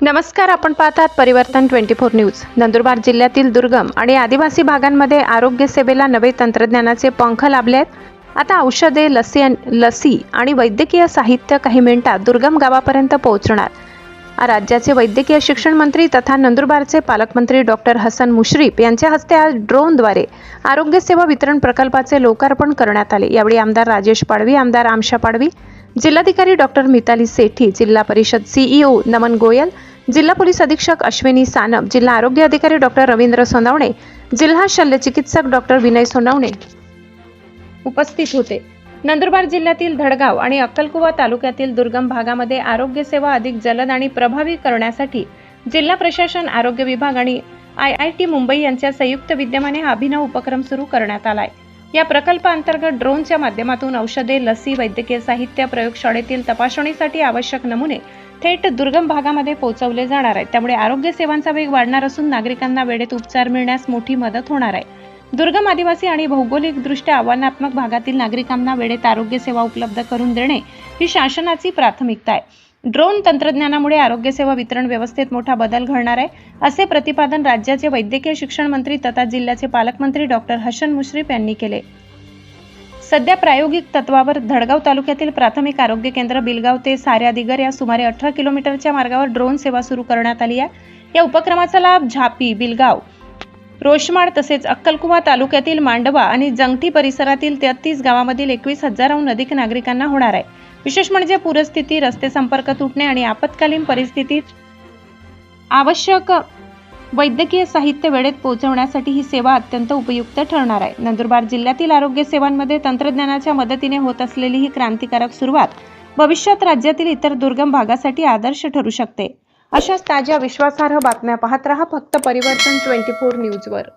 नमस्कार, आपण पाहतात परिवर्तन 24 न्यूज। नंदुरबार जिल्ह्यातील दुर्गम आणि आदिवासी भागांमध्ये आरोग्य सेवेला नवे तंत्रज्ञानाचे पंख लाभले आहेत। आता औषधे, लसी आणि वैद्यकीय साहित्य काही मिनिटात दुर्गम गावापर्यंत पोहोचणार। राज्याचे वैद्यकीय शिक्षण मंत्री तथा नंदुरबारचे पालकमंत्री डॉक्टर हसन मुश्रीफ यांच्या हस्ते आज ड्रोनद्वारे आरोग्य सेवा वितरण प्रकल्पाचे लोकार्पण करण्यात आले। यावेळी आमदार राजेश पाडवी, आमदार आमशा पाडवी, जिल्हाधिकारी डॉक्टर मिताली सेठी, जिल्हा परिषद सीईओ नमन गोयल, जिल्हा पोलीस अधीक्षक अश्विनी सानप, जिल्हा आरोग्य अधिकारी डॉक्टर रवींद्र सोनवणे, जिल्हा शल्य चिकित्सक डॉक्टर विनय सोनवणे उपस्थित होते। नंदुरबार जिल्ह्यातील धडगाव आणि अक्कलकुवा तालुक्यातील दुर्गम भागामध्ये आरोग्य सेवा अधिक जलद आणि प्रभावी करण्यासाठी जिल्हा प्रशासन, आरोग्य विभाग आणि IIT मुंबई यांच्या संयुक्त विद्यमाने हा अभिनव उपक्रम सुरू करण्यात आला आहे। या प्रकल्पाअंतर्गत ड्रोनच्या माध्यमातून औषधे, लसी, वैद्यकीय साहित्य, प्रयोगशाळेतील तपासणीसाठी आवश्यक नमुने थेट दुर्गम भागामध्ये पोहोचवले जाणार आहेत। त्यामुळे आरोग्य सेवांचा वेग वाढणार असून नागरिकांना वेळेत उपचार मिळण्यास मोठी मदत होणार आहे। दुर्गम, आदिवासी आणि भौगोलिकदृष्ट्या आव्हानात्मक भागातील नागरिकांना वेळेत आरोग्य सेवा उपलब्ध करून देणे ही शासनाची प्राथमिकता आहे। ड्रोन तंत्रज्ञानामुळे आरोग्य सेवा वितरण व्यवस्थेत मोठा बदल घडणार आहे, असे प्रतिपादन राज्याचे वैद्यकीय शिक्षण मंत्री तथा जिल्ह्याचे पालकमंत्री डॉक्टर हसन मुश्रीफ यांनी केले। सध्या प्रायोगिक तत्वावर धडगाव तालुक्यातील प्राथमिक आरोग्य केंद्र बिलगाव ते साऱ्यादिगर या सुमारे 18 किलोमीटरच्या मार्गावर ड्रोन सेवा सुरू करण्यात आली आहे। या उपक्रमाचा लाभ झापी, बिलगाव, रोशमाड तसेच अक्कलकुवा तालुक्यातील मांडवा आणि जंगठी परिसरातील 33 गावांमधील 21,000हून अधिक नागरिकांना होणार आहे। विशेष म्हणजे पूरस्थिती, रस्ते संपर्क तुटणे आणि आपत्कालीन परिस्थितीत आवश्यक वैद्यकीय साहित्य वेळेत पोहोचवण्यासाठी ही सेवा अत्यंत उपयुक्त ठरणार आहे। नंदुरबार जिल्ह्यातील आरोग्य सेवांमध्ये तंत्रज्ञानाच्या मदतीने होत असलेली ही क्रांतिकारक सुरुवात भविष्यात राज्यातील इतर दुर्गम भागासाठी आदर्श ठरू शकते। अशाच ताज्या विश्वासार्ह बातम्या पाहत रहा फक्त परिवर्तन 24 न्यूजवर।